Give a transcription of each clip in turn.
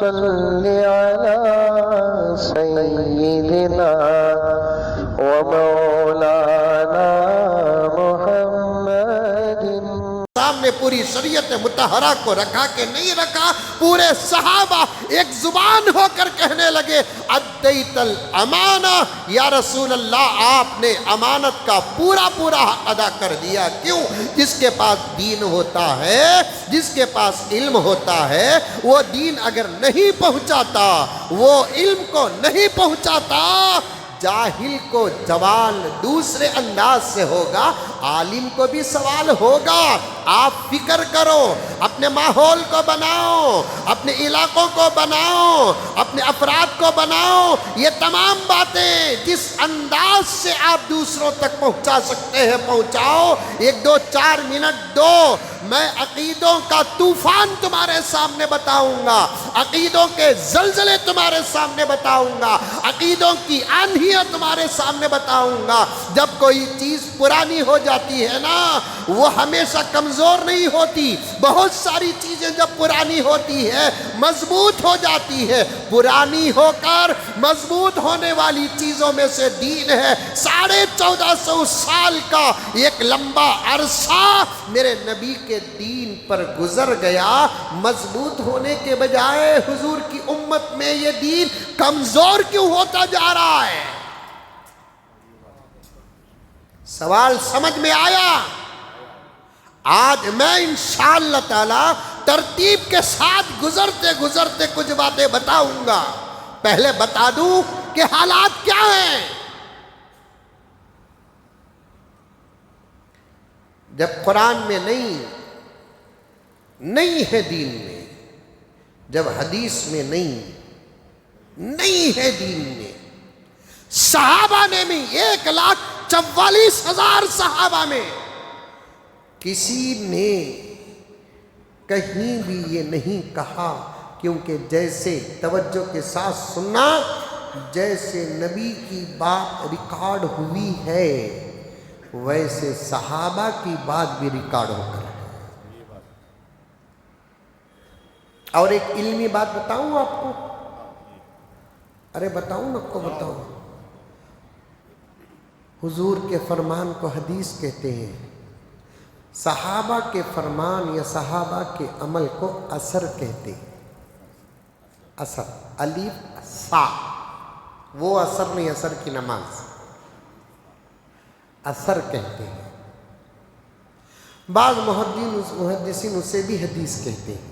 صل على سيدنا ومولانا محمد. سامنے پوری شریعت مطہرہ کو رکھا کہ نہیں رکھا. پورے صحابہ ایک زبان ہو کر کہنے لگے ادیت الامانہ یا رسول اللہ، آپ نے امانت کا پورا حق ادا کر دیا. کیوں؟ جس کے پاس دین ہوتا ہے، جس کے پاس علم ہوتا ہے، وہ دین اگر نہیں پہنچاتا، وہ علم کو نہیں پہنچاتا، جاہل کو سوال دوسرے انداز سے ہوگا، عالم کو بھی سوال ہوگا. آپ فکر کرو، اپنے ماحول کو بناؤ، اپنے علاقوں کو بناؤ، اپنے افراد کو بناؤ. یہ تمام باتیں جس انداز سے آپ دوسروں تک پہنچا سکتے ہیں پہنچاؤ. 1 2 4 منٹ دو، میں عقیدوں کا طوفان تمہارے سامنے بتاؤں گا، عقیدوں کے زلزلے تمہارے سامنے بتاؤں گا، عقیدوں کی آندھیاں تمہارے سامنے بتاؤں گا. جب کوئی چیز پرانی ہو جاتی ہے نا، وہ ہمیشہ کمزور نہیں ہوتی. بہت ساری چیزیں جب پرانی ہوتی ہے مضبوط ہو جاتی ہے. پرانی ہو کر مضبوط ہونے والی چیزوں میں سے دین ہے. 1450 سال کا ایک لمبا عرصہ میرے نبی کے دین پر گزر گیا. مضبوط ہونے کے بجائے حضور کی امت میں یہ دین کمزور کیوں ہوتا جا رہا ہے؟ سوال سمجھ میں آیا؟ آج میں انشاءاللہ تعالی ترتیب کے ساتھ گزرتے کچھ باتیں بتاؤں گا. پہلے بتا دوں کہ حالات کیا ہیں. جب قرآن میں نہیں ہے دین میں، جب حدیث میں نہیں ہے دین میں، صحابہ نے بھی 1,44,000 صحابہ میں کسی نے کہیں بھی یہ نہیں کہا. کیونکہ جیسے توجہ کے ساتھ سننا، جیسے نبی کی بات ریکارڈ ہوئی ہے ویسے صحابہ کی بات بھی ریکارڈ ہو کر ہے. اور ایک علمی بات بتاؤں آپ کو، ارے بتاؤں آپ کو بتاؤں. حضور کے فرمان کو حدیث کہتے ہیں، صحابہ کے فرمان یا صحابہ کے عمل کو اثر کہتے ہیں. اثر، الف سا، وہ اثر نہیں، اثر کی نماز، اثر کہتے ہیں. بعض محدثین اسے بھی حدیث کہتے ہیں.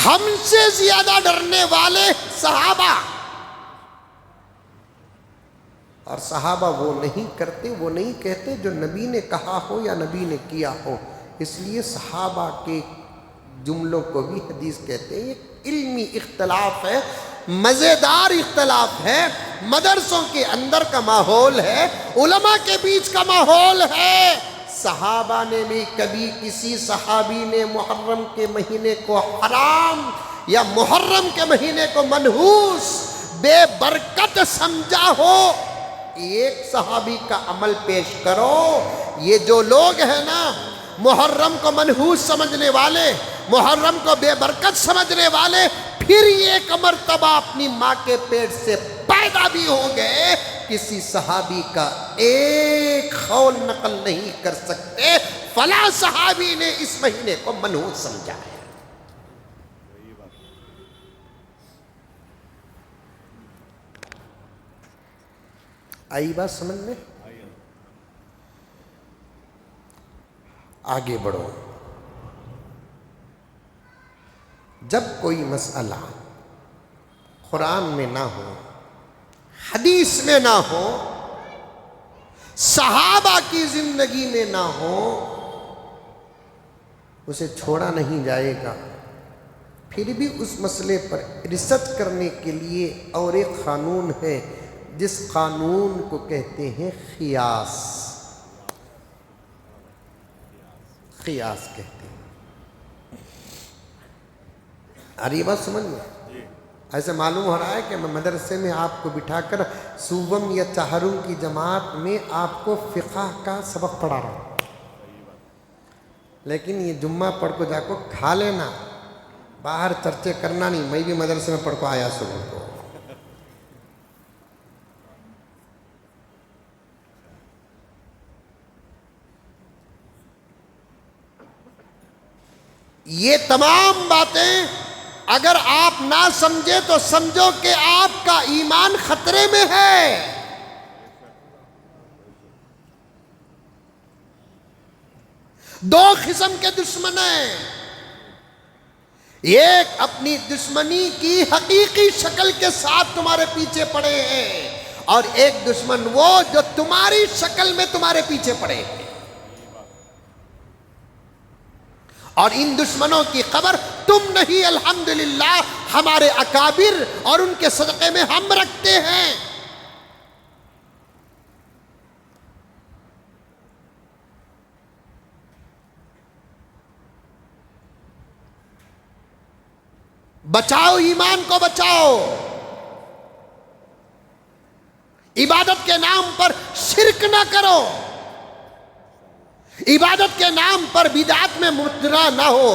ہم سے زیادہ ڈرنے والے صحابہ، اور صحابہ وہ نہیں کرتے، وہ نہیں کہتے جو نبی نے کہا ہو یا نبی نے کیا ہو. اس لیے صحابہ کے جملوں کو بھی حدیث کہتے ہیں. ایک علمی اختلاف ہے، مزیدار اختلاف ہے. مدرسوں کے اندر کا ماحول ہے، علماء کے بیچ کا ماحول ہے. صحابہ نے بھی کبھی کسی صحابی نے محرم کے مہینے کو حرام یا محرم کے مہینے کو منحوس بے برکت سمجھا ہو؟ ایک صحابی کا عمل پیش کرو. یہ جو لوگ ہیں نا، محرم کو منحوس سمجھنے والے، محرم کو بے برکت سمجھنے والے، پھر ایک مرتبہ اپنی ماں کے پیٹ سے پیدا بھی ہوں گے، کسی صحابی کا ایک قول نقل نہیں کر سکتے فلاں صحابی نے اس مہینے کو منحوس سمجھا ہے. آئی بات سمجھ میں؟ آگے بڑھو. جب کوئی مسئلہ قرآن میں نہ ہو، حدیث میں نہ ہو، صحابہ کی زندگی میں نہ ہو، اسے چھوڑا نہیں جائے گا. پھر بھی اس مسئلے پر ریسرچ کرنے کے لیے اور ایک قانون ہے جس قانون کو کہتے ہیں قیاس. قیاس کہتے ہیں. ارے بات سمجھ میں؟ ایسے معلوم ہو رہا ہے کہ میں مدرسے میں آپ کو بٹھا کر صوبم یا چہارم کی جماعت میں آپ کو فقہ کا سبق پڑھا رہا ہوں، لیکن یہ جمعہ پڑھ کو جا کو کھا لینا، باہر چرچے کرنا نہیں، میں بھی مدرسے میں پڑھ کو آیا صبح کو. یہ تمام باتیں اگر آپ نہ سمجھے تو سمجھو کہ آپ کا ایمان خطرے میں ہے. دو قسم کے دشمن ہیں، ایک اپنی دشمنی کی حقیقی شکل کے ساتھ تمہارے پیچھے پڑے ہیں، اور ایک دشمن وہ جو تمہاری شکل میں تمہارے پیچھے پڑے ہیں. اور ان دشمنوں کی خبر تم نہیں، الحمدللہ ہمارے اکابر اور ان کے صدقے میں ہم رکھتے ہیں. بچاؤ ایمان کو، بچاؤ. عبادت کے نام پر شرک نہ کرو، عبادت کے نام پر بدعت میں مبتلا نہ ہو،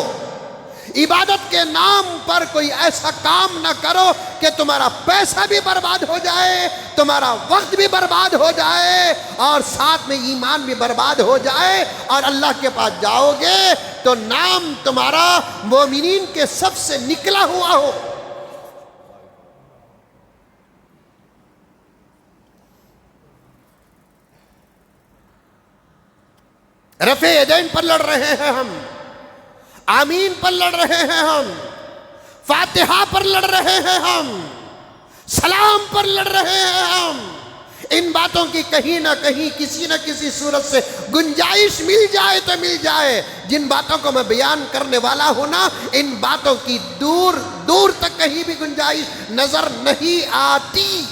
عبادت کے نام پر کوئی ایسا کام نہ کرو کہ تمہارا پیسہ بھی برباد ہو جائے، تمہارا وقت بھی برباد ہو جائے، اور ساتھ میں ایمان بھی برباد ہو جائے، اور اللہ کے پاس جاؤ گے تو نام تمہارا مومنین کے سب سے نکلا ہوا ہو. رفع یدین پر لڑ رہے ہیں ہم، آمین پر لڑ رہے ہیں ہم، فاتحہ پر لڑ رہے ہیں ہم، سلام پر لڑ رہے ہیں ہم. ان باتوں کی کہیں نہ کہیں کسی نہ کسی صورت سے گنجائش مل جائے تو مل جائے. جن باتوں کو میں بیان کرنے والا ہوں نا، ان باتوں کی دور دور تک کہیں بھی گنجائش نظر نہیں آتی.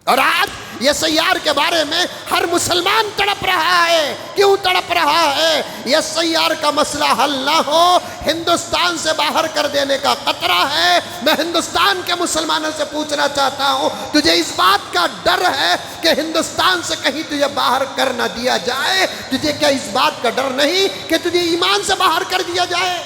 اور آج یہ سیار کے بارے میں ہر مسلمان تڑپ رہا ہے. کیوں تڑپ رہا ہے؟ یہ سیار کا مسئلہ حل نہ ہو، ہندوستان سے باہر کر دینے کا خطرہ ہے. میں ہندوستان کے مسلمانوں سے پوچھنا چاہتا ہوں، تجھے اس بات کا ڈر ہے کہ ہندوستان سے کہیں تجھے باہر کر نہ دیا جائے؟ تجھے کیا اس بات کا ڈر نہیں کہ تجھے ایمان سے باہر کر دیا جائے؟